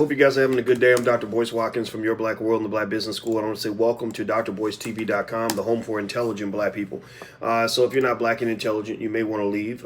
Hope you guys are having a good day. I'm Dr. Boyce Watkins from Your Black World and the Black Business School. And I want to say welcome to drboycetv.com, the home for intelligent black people. So if you're not black and intelligent, you may want to leave.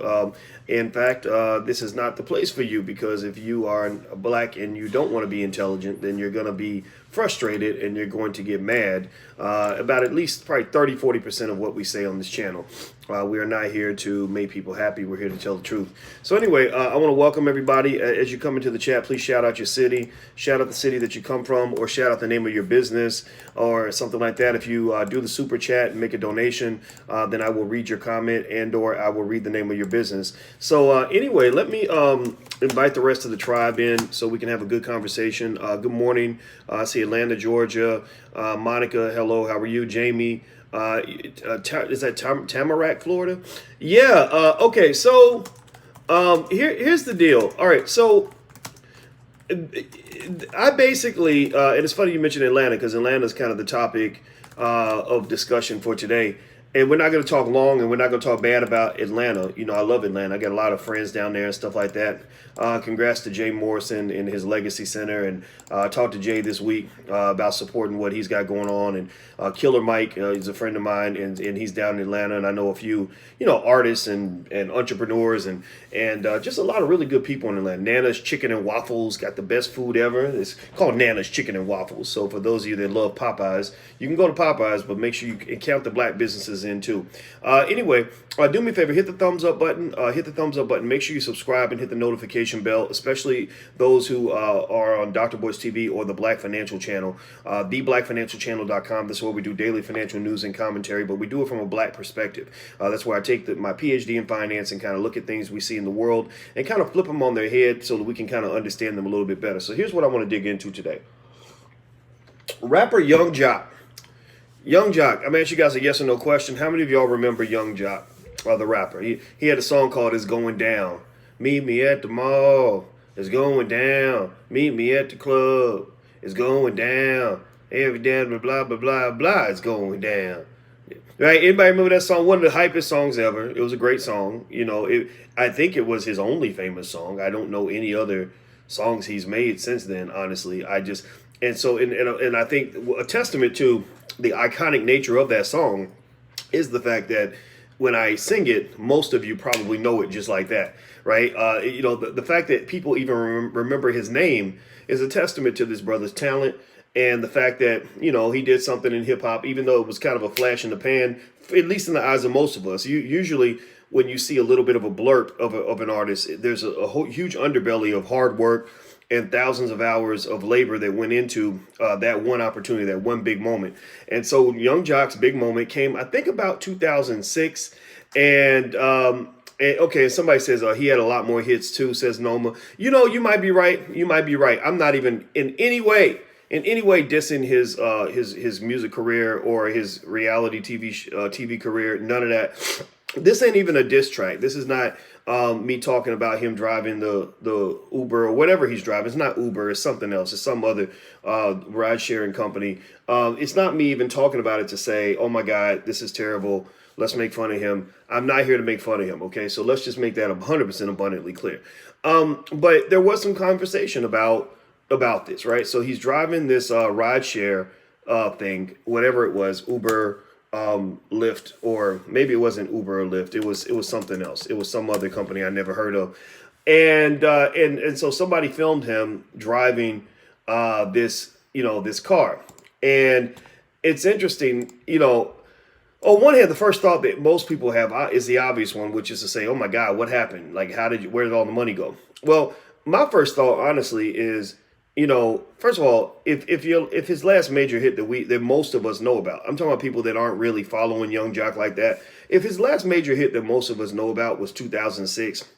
In fact, this is not the place for you, because if you are black and you don't want to be intelligent, then you're going to be frustrated and you're going to get mad about at least probably 30-40% of what we say on this channel. We are not here to make people happy. We're here to tell the truth. So anyway, I want to welcome everybody. As you come into the chat, please shout out your city, shout out the city that you come from, or shout out the name of your business or something like that. If you do the super chat and make a donation, then I will read your comment and or I will read the name of your business. So anyway, let me invite the rest of the tribe in so we can have a good conversation. Good morning. I see Atlanta, Georgia. Monica, hello. How are you? Jamie. Is that Tamarack, Florida? Yeah. Okay. So here's the deal. All right. So I basically, and it's funny you mentioned Atlanta, because Atlanta is kind of the topic of discussion for today. And we're not going to talk long, and we're not going to talk bad about Atlanta. You know, I love Atlanta. I got a lot of friends down there and stuff like that. Congrats to Jay Morrison and his Legacy Center. And I talked to Jay this week about supporting what he's got going on. And Killer Mike, he's a friend of mine, and he's down in Atlanta. And I know a few, artists and entrepreneurs and just a lot of really good people in Atlanta. Nana's Chicken and Waffles got the best food ever. It's called Nana's Chicken and Waffles. So for those of you that love Popeyes, you can go to Popeyes, but make sure you count the black businesses in too. Anyway, do me a favor, hit the thumbs up button. Make sure you subscribe and hit the notification bell, especially those who are on Dr. Boyce TV or the Black Financial Channel, theblackfinancialchannel.com. This is where we do daily financial news and commentary, but we do it from a black perspective. That's where I take my PhD in finance and kind of look at things we see in the world and kind of flip them on their head so that we can kind of understand them a little bit better. So here's what I want to dig into today. Rapper Young Joc. Young Joc, I'm asking you guys a yes or no question. How many of y'all remember Young Joc, the rapper? He had a song called It's Going Down. Meet me at the mall. It's going down. Meet me at the club. It's going down. Every day, blah, blah, blah, blah, blah. It's going down. Right? Anybody remember that song? One of the hypest songs ever. It was a great song. I think it was his only famous song. I don't know any other songs he's made since then, honestly. And I think a testament to the iconic nature of that song is the fact that when I sing it, most of you probably know it just like that, right? The fact that people even remember his name is a testament to this brother's talent, and the fact that, he did something in hip hop, even though it was kind of a flash in the pan, at least in the eyes of most of us. Usually when you see a little bit of a blurb of an artist, there's a whole huge underbelly of hard work and thousands of hours of labor that went into that one opportunity, that one big moment. And so Young Joc's big moment came, I think, about 2006. And okay, somebody says he had a lot more hits too, says Noma. You might be right. You might be right. I'm not even in any way dissing his music career or his reality TV career. None of that. This ain't even a diss track. This is not me talking about him driving the Uber or whatever he's driving. It's not Uber. It's something else. It's some other ride sharing company. It's not me even talking about it to say, oh my God, this is terrible. Let's make fun of him. I'm not here to make fun of him. Okay, so let's just make that 100% abundantly clear. But there was some conversation about this, right? So he's driving this ride share thing, whatever it was, Uber, Lyft, or maybe it wasn't Uber or Lyft. It was something else. It was some other company I never heard of. And so somebody filmed him driving this car. And it's interesting, on one hand, the first thought that most people have is the obvious one, which is to say, oh my God, what happened? Like, where did all the money go? Well, my first thought, honestly, is, first of all, if his last major hit that most of us know about, I'm talking about people that aren't really following Young Joc like that. If his last major hit that most of us know about was 2006,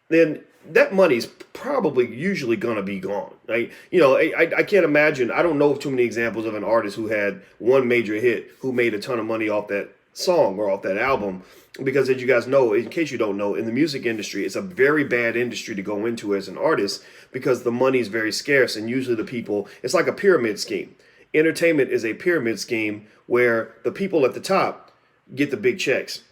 then that money's probably usually going to be gone. Right? I can't imagine. I don't know of too many examples of an artist who had one major hit who made a ton of money off that song or off that album. Because as you guys know, in case you don't know, in the music industry, it's a very bad industry to go into as an artist because the money is very scarce. And usually it's like a pyramid scheme. Entertainment is a pyramid scheme where the people at the top get the big checks.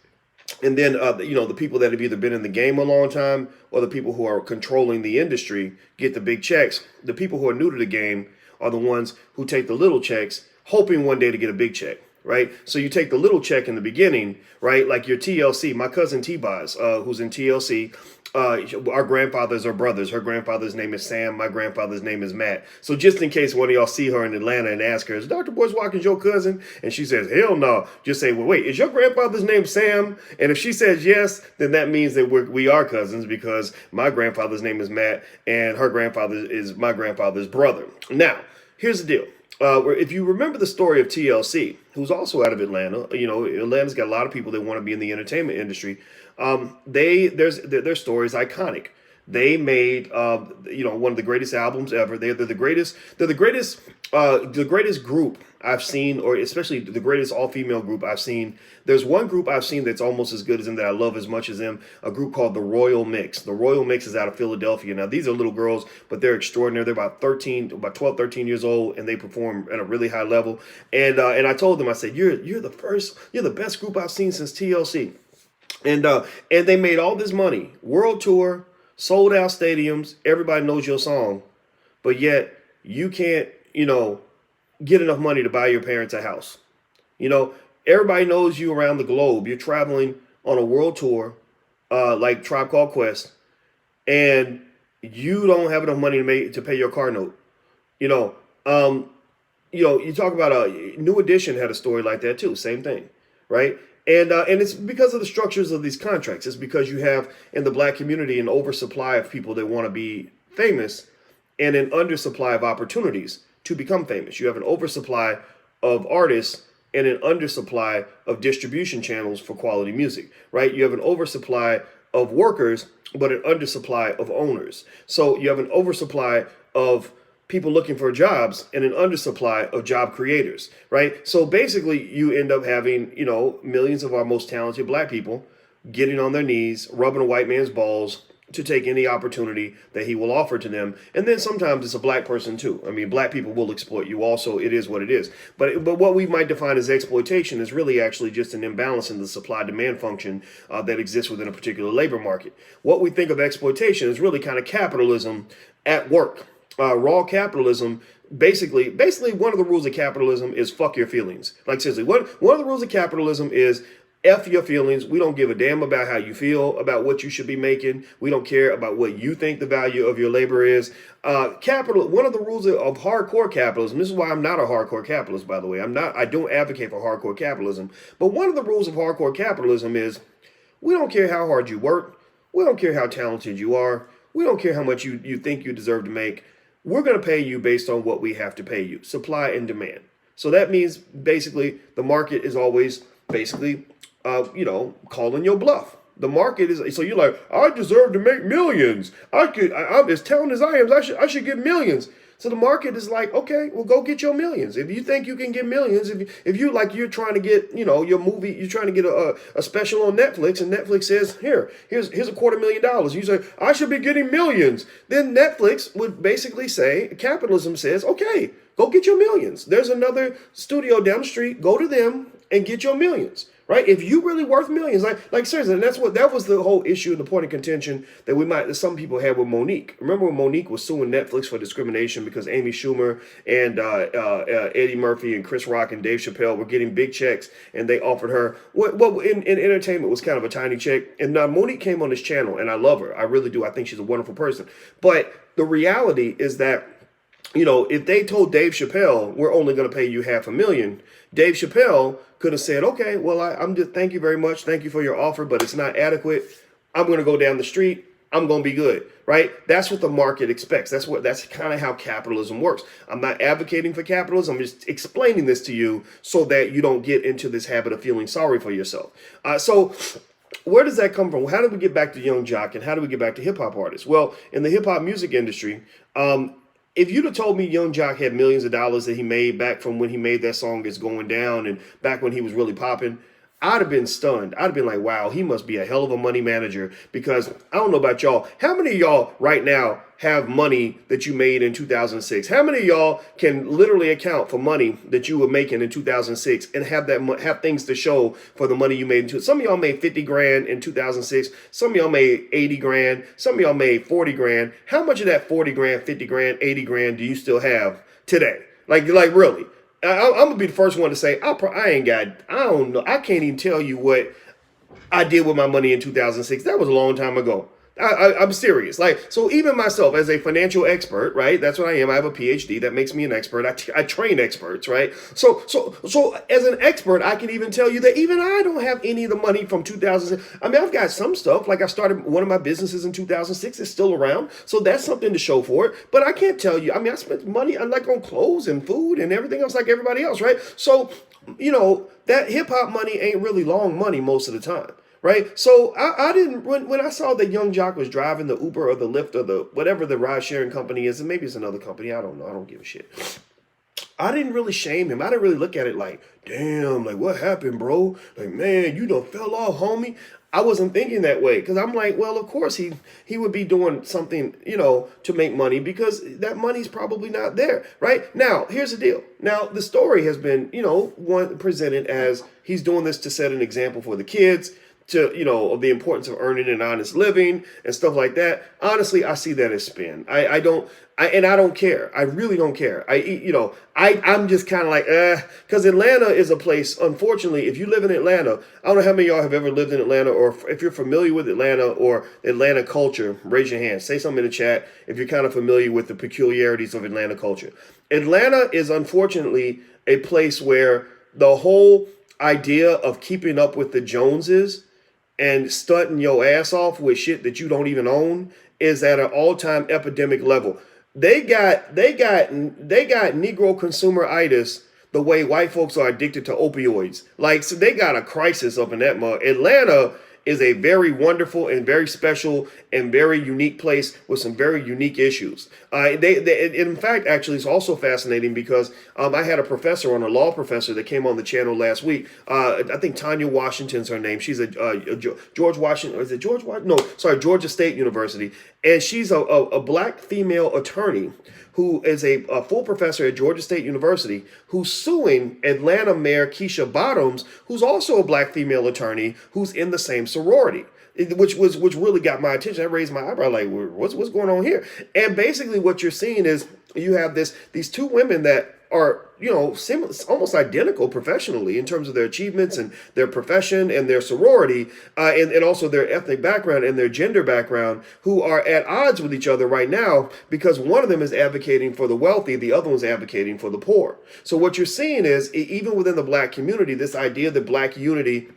And then the people that have either been in the game a long time or the people who are controlling the industry get the big checks. The people who are new to the game are the ones who take the little checks, hoping one day to get a big check. Right, so you take the little check in the beginning, right? Like your TLC. My cousin T-Boz, who's in TLC, our grandfathers are brothers. Her grandfather's name is Sam. My grandfather's name is Matt. So just in case one of y'all see her in Atlanta and ask her, "Is Dr. Boyce Watkins your cousin?" and she says, "Hell no," just say, "Well, wait, is your grandfather's name Sam?" And if she says yes, then that means that we are cousins, because my grandfather's name is Matt and her grandfather is my grandfather's brother. Now, here's the deal. If you remember the story of TLC, who's also out of Atlanta, Atlanta's got a lot of people that want to be in the entertainment industry. Their story is iconic. They made, one of the greatest albums ever. They're the greatest. They're the greatest group I've seen, or especially the greatest all-female group I've seen. There's one group I've seen that's almost as good as them, that I love as much as them. A group called the Royal Mix. The Royal Mix is out of Philadelphia. Now, these are little girls, but they're extraordinary. They're about 12, 13 years old, and they perform at a really high level. And I told them, I said, you're the best group I've seen since TLC. And they made all this money, world tour, sold out stadiums. Everybody knows your song, but yet you can't, get enough money to buy your parents a house. Everybody knows you around the globe. You're traveling on a world tour, like Tribe Called Quest, and you don't have enough money to pay your car note. You talk about a New Edition had a story like that too. Same thing, right? And it's because of the structures of these contracts. It's because you have in the black community an oversupply of people that want to be famous and an undersupply of opportunities to become famous. You have an oversupply of artists and an undersupply of distribution channels for quality music, right? You have an oversupply of workers, but an undersupply of owners. So you have an oversupply of people looking for jobs and an undersupply of job creators, right? So basically you end up having, millions of our most talented black people getting on their knees, rubbing a white man's balls to take any opportunity that he will offer to them. And then sometimes it's a black person too. I mean, black people will exploit you also. It is what it is. But what we might define as exploitation is really actually just an imbalance in the supply-demand function that exists within a particular labor market. What we think of exploitation is really kind of capitalism at work. Raw capitalism. Basically, one of the rules of capitalism is fuck your feelings. Like seriously, one of the rules of capitalism is F your feelings. We don't give a damn about how you feel about what you should be making. We don't care about what you think the value of your labor is. One of the rules of hardcore capitalism, this is why I'm not a hardcore capitalist, by the way. I don't advocate for hardcore capitalism. But one of the rules of hardcore capitalism is we don't care how hard you work. We don't care how talented you are. We don't care how much you think you deserve to make. We're going to pay you based on what we have to pay you. Supply and demand. So that means basically the market is always basically calling your bluff. The market is, so you're like, I deserve to make millions. I'm as talented as I am. I should get millions. So the market is like, okay, well, go get your millions. If you think you can get millions, if you like, you're trying to get, your movie, you're trying to get a special on Netflix, and Netflix says, here's $250,000. You say, I should be getting millions. Then Netflix would basically say, capitalism says, okay, go get your millions. There's another studio down the street. Go to them and get your millions. Right? If you really worth millions, like seriously, and that was the whole issue and the point of contention that some people had with Monique. Remember when Monique was suing Netflix for discrimination because Amy Schumer and Eddie Murphy and Chris Rock and Dave Chappelle were getting big checks, and they offered her what in entertainment was kind of a tiny check. And now Monique came on this channel, and I love her. I really do. I think she's a wonderful person. But the reality is that, if they told Dave Chappelle, we're only going to pay you $500,000, Dave Chappelle could have said, okay, well, I'm just, thank you very much. Thank you for your offer, but it's not adequate. I'm going to go down the street. I'm going to be good, right? That's what the market expects. That's kind of how capitalism works. I'm not advocating for capitalism. I'm just explaining this to you so that you don't get into this habit of feeling sorry for yourself. So where does that come from? How did we get back to Young Joc, and how do we get back to hip hop artists? Well, in the hip hop music industry, if you'd have told me Young Joc had millions of dollars that he made back from when he made that song It's Going Down and back when he was really popping, I'd have been stunned. I'd have been like, wow, he must be a hell of a money manager, because I don't know about y'all. How many of y'all right now have money that you made in 2006? How many of y'all can literally account for money that you were making in 2006 and have things to show for the money you made in some of y'all made 50 grand in 2006. Some of y'all made 80 grand. Some of y'all made 40 grand. How much of that 40 grand, 50 grand, 80 grand do you still have today? Like really? I'm gonna be the first one to say I don't know. I can't even tell you what I did with my money in 2006. That was a long time ago. I'm serious. Like, so even myself as a financial expert, right? That's what I am. I have a PhD. That makes me an expert. I train experts, right? So as an expert, I can even tell you that even I don't have any of the money from 2006. I mean, I've got some stuff. Like I started one of my businesses in 2006. It's still around. So that's something to show for it. But I can't tell you. I mean, I spent money on clothes and food and everything else like everybody else, right? So, that hip hop money ain't really long money most of the time. Right, so I didn't when I saw that Young Joc was driving the Uber or the Lyft or the whatever the ride sharing company is, and maybe it's another company, I don't know, I don't give a shit. I didn't really shame him. I didn't really look at it like, damn, like what happened, bro? Like, man, you done fell off, homie. I wasn't thinking that way, because I'm like, well, of course he would be doing something, to make money, because that money's probably not there. Right now, here's the deal. Now the story has been, one presented as he's doing this to set an example for the kids, of the importance of earning an honest living and stuff like that. Honestly, I see that as spin. I don't care. I really don't care. I'm just kind of like, because Atlanta is a place, unfortunately, if you live in Atlanta, I don't know how many of y'all have ever lived in Atlanta, or if you're familiar with Atlanta or Atlanta culture, raise your hand. Say something in the chat if you're kind of familiar with the peculiarities of Atlanta culture. Atlanta is unfortunately a place where the whole idea of keeping up with the Joneses and stunting your ass off with shit that you don't even own is at an all-time epidemic level. They got Negro consumeritis the way white folks are addicted to opioids. Like, so they got a crisis up in that mug. Atlanta is a very wonderful and very special and very unique place with some very unique issues. In fact, actually, it's also fascinating because I had a law professor that came on the channel last week. I think Tanya Washington's her name. She's a George Washington. Is it George Washington? No, sorry, Georgia State University. And she's a black female attorney who is a full professor at Georgia State University, who's suing Atlanta Mayor Keisha Bottoms, who's also a black female attorney who's in the same sorority, which really got my attention. I raised my eyebrow like, what's going on here? And basically what you're seeing is you have these two women that are, almost identical professionally in terms of their achievements and their profession and their sorority, and also their ethnic background and their gender background, who are at odds with each other right now because one of them is advocating for the wealthy, the other one's advocating for the poor. So what you're seeing is, even within the black community, this idea that black unity,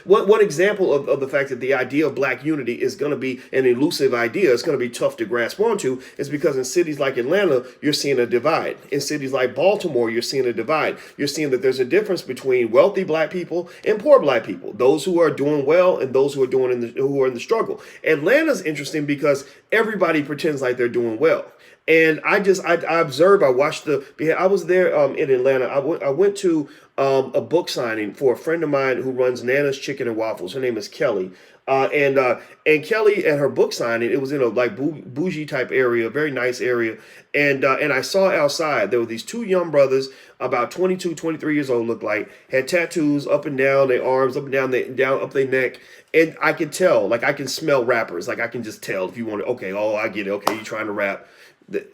one example of the fact that the idea of black unity is going to be an elusive idea, it's going to be tough to grasp onto, is because in cities like Atlanta, you're seeing a divide. In cities like Baltimore, you're seeing a divide. You're seeing that there's a difference between wealthy black people and poor black people, those who are doing well and those who are who are in the struggle. Atlanta's interesting because everybody pretends like they're doing well. And I observed, I was there in Atlanta. I went to a book signing for a friend of mine who runs Nana's Chicken and Waffles. Her name is Kelly. And Kelly at her book signing, it was in a like bougie type area, very nice area. And I saw outside, there were these two young brothers, about 22, 23 years old, looked like, had tattoos up and down their arms, up and down up their neck. And I could tell, like I can smell rappers. Like I can just tell if you want to, okay, oh, I get it. Okay, you're trying to rap.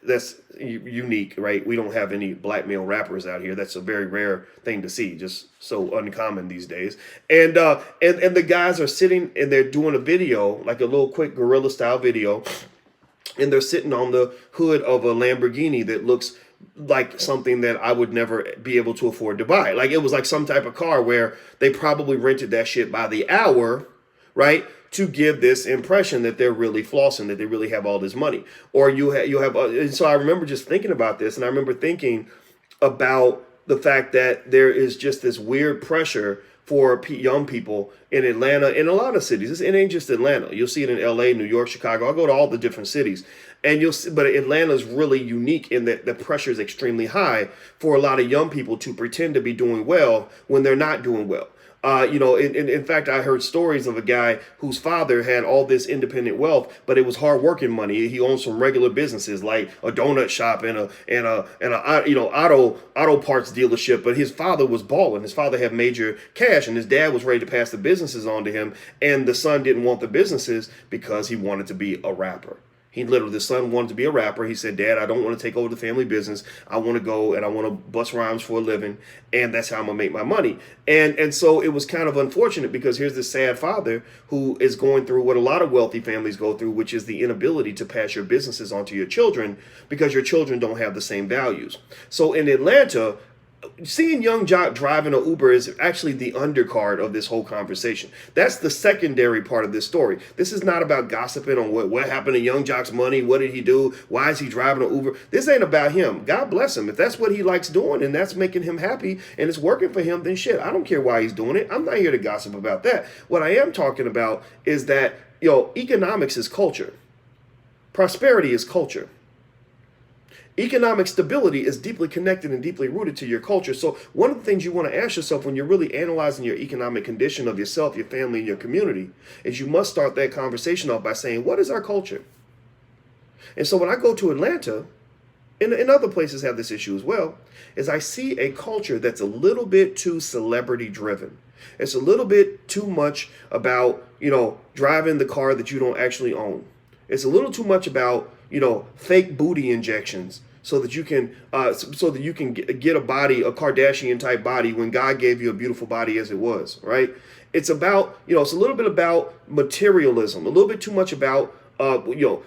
That's unique, right? We don't have any black male rappers out here. That's a very rare thing to see, just so uncommon these days. And the guys are sitting and they're doing a video, like a little quick guerrilla style video, and they're sitting on the hood of a Lamborghini that looks like something that I would never be able to afford to buy. Like it was like some type of car where they probably rented that shit by the hour, right? To give this impression that they're really flossing, that they really have all this money. Or you have, and so I remember just thinking about this, and I remember thinking about the fact that there is just this weird pressure for young people in Atlanta, in a lot of cities. It ain't just Atlanta. You'll see it in LA, New York, Chicago. I go to all the different cities, and you'll see, but Atlanta is really unique in that the pressure is extremely high for a lot of young people to pretend to be doing well when they're not doing well. In fact, I heard stories of a guy whose father had all this independent wealth, but it was hard working money. He owned some regular businesses like a donut shop and a auto parts dealership. But his father was balling. His father had major cash, and his dad was ready to pass the businesses on to him. And the son didn't want the businesses because he wanted to be a rapper. He literally, the son wanted to be a rapper. He said, Dad, I don't want to take over the family business. I want to go and I want to bust rhymes for a living. And that's how I'm going to make my money. And so it was kind of unfortunate because here's this sad father who is going through what a lot of wealthy families go through, which is the inability to pass your businesses on to your children because your children don't have the same values. So in Atlanta, seeing Young Joc driving an Uber is actually the undercard of this whole conversation. That's the secondary part of this story. This is not about gossiping on what happened to Young Joc's money. What did he do? Why is he driving an Uber? This ain't about him. God bless him. If that's what he likes doing and that's making him happy and it's working for him, then shit, I don't care why he's doing it. I'm not here to gossip about that. What I am talking about is that, economics is culture. Prosperity is culture. Economic stability is deeply connected and deeply rooted to your culture. So one of the things you want to ask yourself when you're really analyzing your economic condition of yourself, your family, and your community is you must start that conversation off by saying, what is our culture? And so when I go to Atlanta, and other places have this issue as well, is I see a culture that's a little bit too celebrity driven. It's a little bit too much about, driving the car that you don't actually own. It's a little too much about, fake booty injections so that you can get a body, a Kardashian type body when God gave you a beautiful body as it was, right? It's about, it's a little bit about materialism, a little bit too much about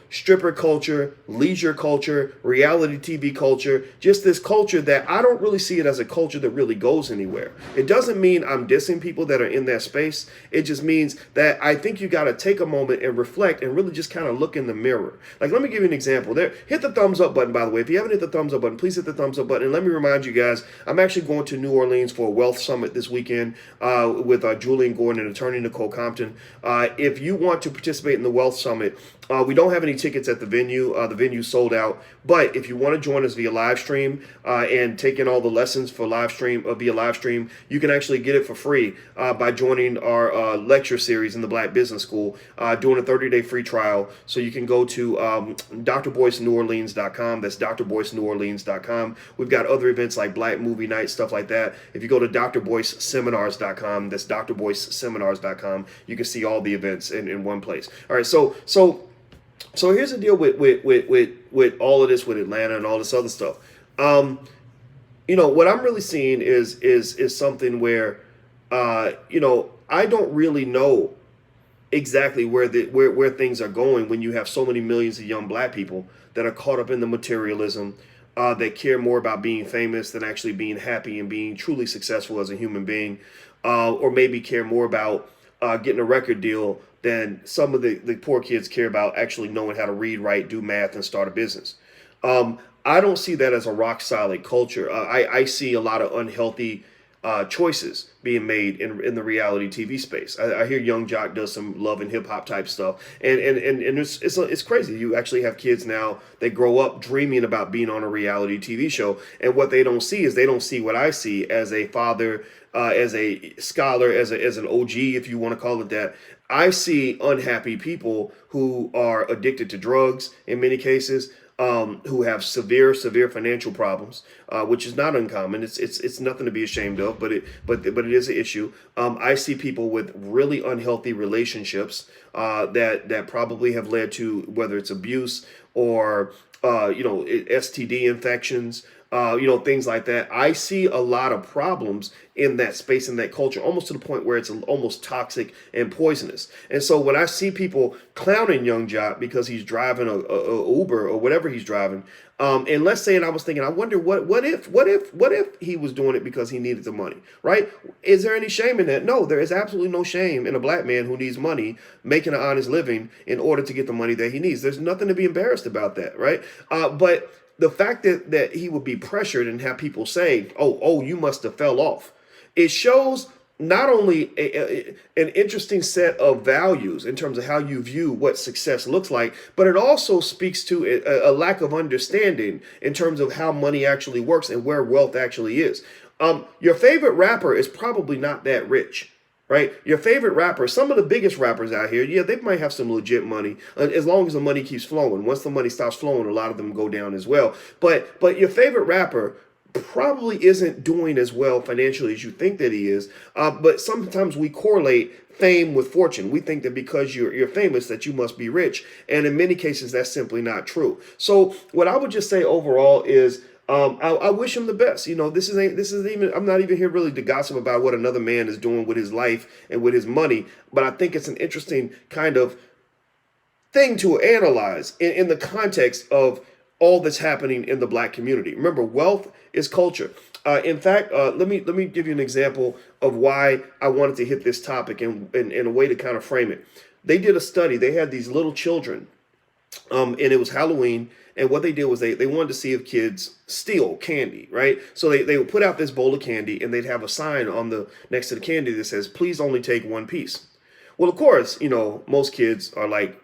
stripper culture, leisure culture, reality TV culture, just this culture that I don't really see it as a culture that really goes anywhere. It doesn't mean I'm dissing people that are in that space. It just means that I think you got to take a moment and reflect and really just kind of look in the mirror. Like, let me give you an example. There, hit the thumbs up button, by the way. If you haven't hit the thumbs up button, please hit the thumbs up button. And let me remind you guys, I'm actually going to New Orleans for a wealth summit this weekend with Julian Gordon and attorney Nicole Compton. If you want to participate in the wealth summit, we don't have any tickets at the venue. The venue's sold out. But if you want to join us via live stream and take in all the lessons for live stream via live stream, you can actually get it for free by joining our lecture series in the Black Business School, doing a 30-day free trial. So you can go to drboyceneworleans.com. That's drboyceneworleans.com. We've got other events like Black Movie Night, stuff like that. If you go to drboyceseminars.com, that's drboyceseminars.com, you can see all the events in one place. All right, so here's the deal with all of this with Atlanta and all this other stuff. What I'm really seeing is something where I don't really know exactly where things are going when you have so many millions of young black people that are caught up in the materialism, that care more about being famous than actually being happy and being truly successful as a human being, or maybe care more about getting a record deal than some of the poor kids care about actually knowing how to read, write, do math, and start a business. I don't see that as a rock solid culture. I see a lot of unhealthy choices being made in the reality TV space. I hear Young Joc does some love and hip hop type stuff, and it's crazy. You actually have kids now that grow up dreaming about being on a reality TV show, and what they don't see is they don't see what I see as a father, as a scholar, as an OG, if you want to call it that. I see unhappy people who are addicted to drugs in many cases, who have severe financial problems, which is not uncommon. It's nothing to be ashamed of, but it is an issue. I see people with really unhealthy relationships that probably have led to whether it's abuse or STD infections. Things like that. I see a lot of problems in that space, in that culture, almost to the point where it's almost toxic and poisonous. And so when I see people clowning Young Joc because he's driving a Uber or whatever he's driving, and let's say, and I was thinking, I wonder what if he was doing it because he needed the money, right? Is there any shame in that? No, there is absolutely no shame in a black man who needs money, making an honest living in order to get the money that he needs. There's nothing to be embarrassed about that, right? But the fact that he would be pressured and have people say, oh, you must have fell off. It shows not only an interesting set of values in terms of how you view what success looks like, but it also speaks to a lack of understanding in terms of how money actually works and where wealth actually is. Your favorite rapper is probably not that rich. right? Your favorite rapper, some of the biggest rappers out here, yeah, they might have some legit money as long as the money keeps flowing. Once the money stops flowing, a lot of them go down as well. But your favorite rapper probably isn't doing as well financially as you think that he is. But sometimes we correlate fame with fortune. We think that because you're famous that you must be rich, and in many cases that's simply not true. So what I would just say overall is I wish him the best. You know, this is even. I'm not even here really to gossip about what another man is doing with his life and with his money. But I think it's an interesting kind of thing to analyze in the context of all that's happening in the black community. Remember, wealth is culture. In fact, let me give you an example of why I wanted to hit this topic in a way to kind of frame it. They did a study. They had these little children, and it was Halloween. And what they did was they wanted to see if kids steal candy, right? So they would put out this bowl of candy, and they'd have a sign on the next to the candy that says, "Please only take one piece." Well, of course, you know, most kids are like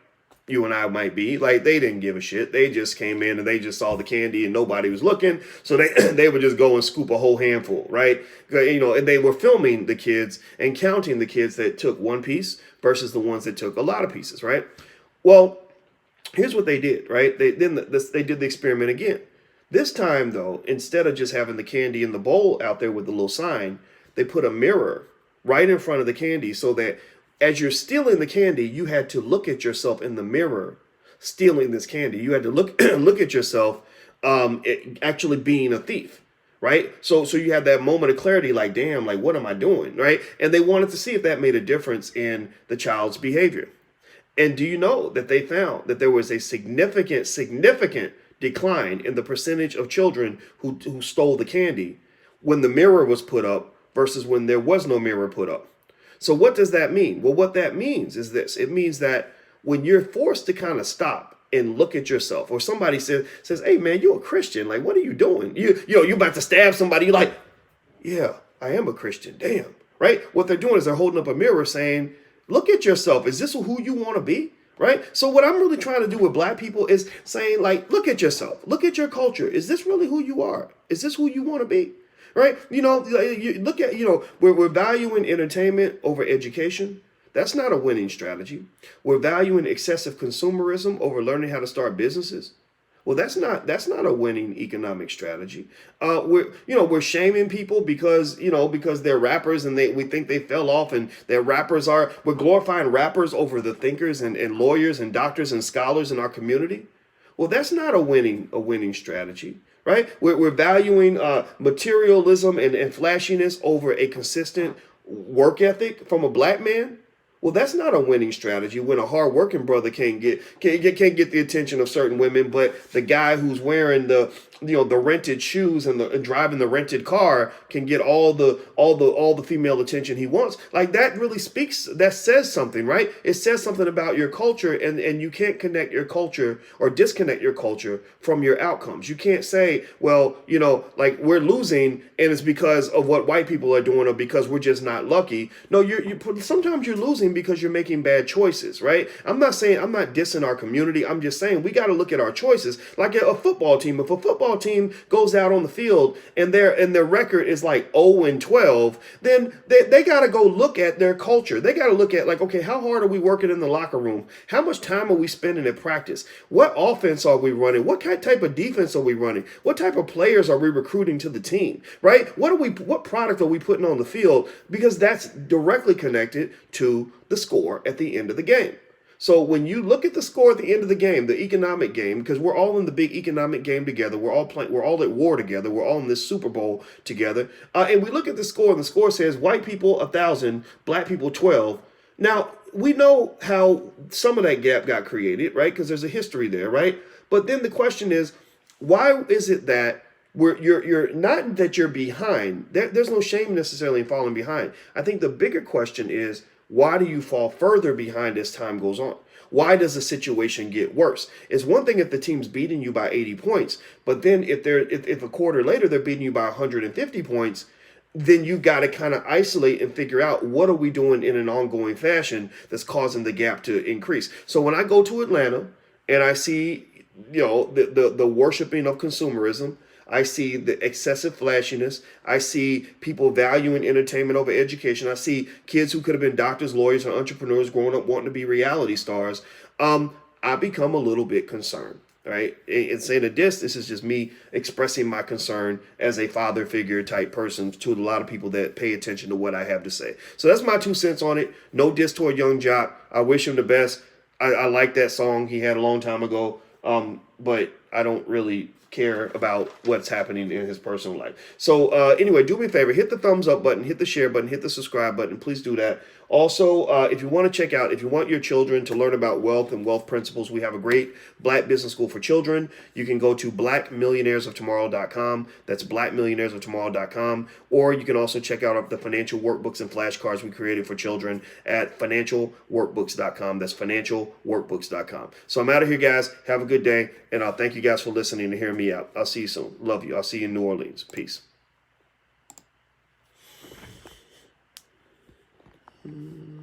you and I might be. Like, they didn't give a shit. They just came in and they just saw the candy and nobody was looking. So they they would just go and scoop a whole handful, right? You know, and they were filming the kids and counting the kids that took one piece versus the ones that took a lot of pieces, right? Well, here's what they did, right? They did the experiment again. This time, though, instead of just having the candy in the bowl out there with the little sign, they put a mirror right in front of the candy so that as you're stealing the candy, you had to look at yourself in the mirror stealing this candy. You had to look look at yourself actually being a thief, right? So you had that moment of clarity, like, damn, like, what am I doing, right? And they wanted to see if that made a difference in the child's behavior. And do you know that they found that there was a significant decline in the percentage of children who stole the candy when the mirror was put up versus when there was no mirror put up? So what does that mean? Well, what that means is this. It means that when you're forced to kind of stop and look at yourself, or somebody says, "Hey man, you're a Christian. Like, what are you doing? You about to stab somebody." You're like, "Yeah, I am a Christian. Damn." Right? What they're doing is they're holding up a mirror saying, "Look at yourself. Is this who you want to be?" Right? So what I'm really trying to do with black people is saying, like, look at yourself. Look at your culture. Is this really who you are? Is this who you want to be? Right? You know, you look at, we're valuing entertainment over education. That's not a winning strategy. We're valuing excessive consumerism over learning how to start businesses. Well, that's not a winning economic strategy. We're shaming people because they're rappers and we think they fell off and we're glorifying rappers over the thinkers and lawyers and doctors and scholars in our community. Well, that's not a winning strategy, right? We're valuing materialism and flashiness over a consistent work ethic from a black man. Well, that's not a winning strategy when a hardworking brother can't get the attention of certain women, but the guy who's wearing the rented shoes and driving the rented car can get all the female attention he wants. Like, that really that says something, right? It says something about your culture, and you can't connect your culture or disconnect your culture from your outcomes. You can't say, well, like, we're losing and it's because of what white people are doing or because we're just not lucky. No, sometimes you're losing because you're making bad choices, right? I'm not dissing our community. I'm just saying we got to look at our choices. Like a football team, if a football team goes out on the field and their record is like 0-12, then they got to go look at their culture. They got to look at, like, okay, how hard are we working in the locker room? How much time are we spending at practice? What offense are we running? What type of defense are we running? What type of players are we recruiting to the team, right? What product are we putting on the field? Because that's directly connected to the score at the end of the game. So when you look at the score at the end of the game, the economic game, because we're all in the big economic game together, we're all at war together, we're all in this Super Bowl together, and we look at the score, and the score says white people 1,000, black people 12. Now, we know how some of that gap got created, right? Because there's a history there, right? But then the question is, why is it that you're not that you're behind? There's no shame necessarily in falling behind. I think the bigger question is, why do you fall further behind as time goes on? Why does the situation get worse? It's one thing if the team's beating you by 80 points, but then if a quarter later they're beating you by 150 points, then you got to kind of isolate and figure out, what are we doing in an ongoing fashion that's causing the gap to increase. So when I go to Atlanta and I see the worshiping of consumerism, I see the excessive flashiness. I see people valuing entertainment over education. I see kids who could have been doctors, lawyers, and entrepreneurs growing up wanting to be reality stars. I become a little bit concerned. Right, and saying this is just me expressing my concern as a father figure type person to a lot of people that pay attention to what I have to say. So that's my 2 cents on it. No diss toward Young Joc. I wish him the best. I like that song he had a long time ago, but I don't really care about what's happening in his personal life. So anyway, do me a favor, hit the thumbs up button, hit the share button, hit the subscribe button. Please do that. Also, if you want to check out, if you want your children to learn about wealth and wealth principles, we have a great Black Business School for Children. You can go to blackmillionairesoftomorrow.com. That's blackmillionairesoftomorrow.com. Or you can also check out the financial workbooks and flashcards we created for children at financialworkbooks.com. That's financialworkbooks.com. So I'm out of here, guys. Have a good day, and I'll thank you guys for listening and hearing me out. I'll see you soon. Love you. I'll see you in New Orleans. Peace. Mm.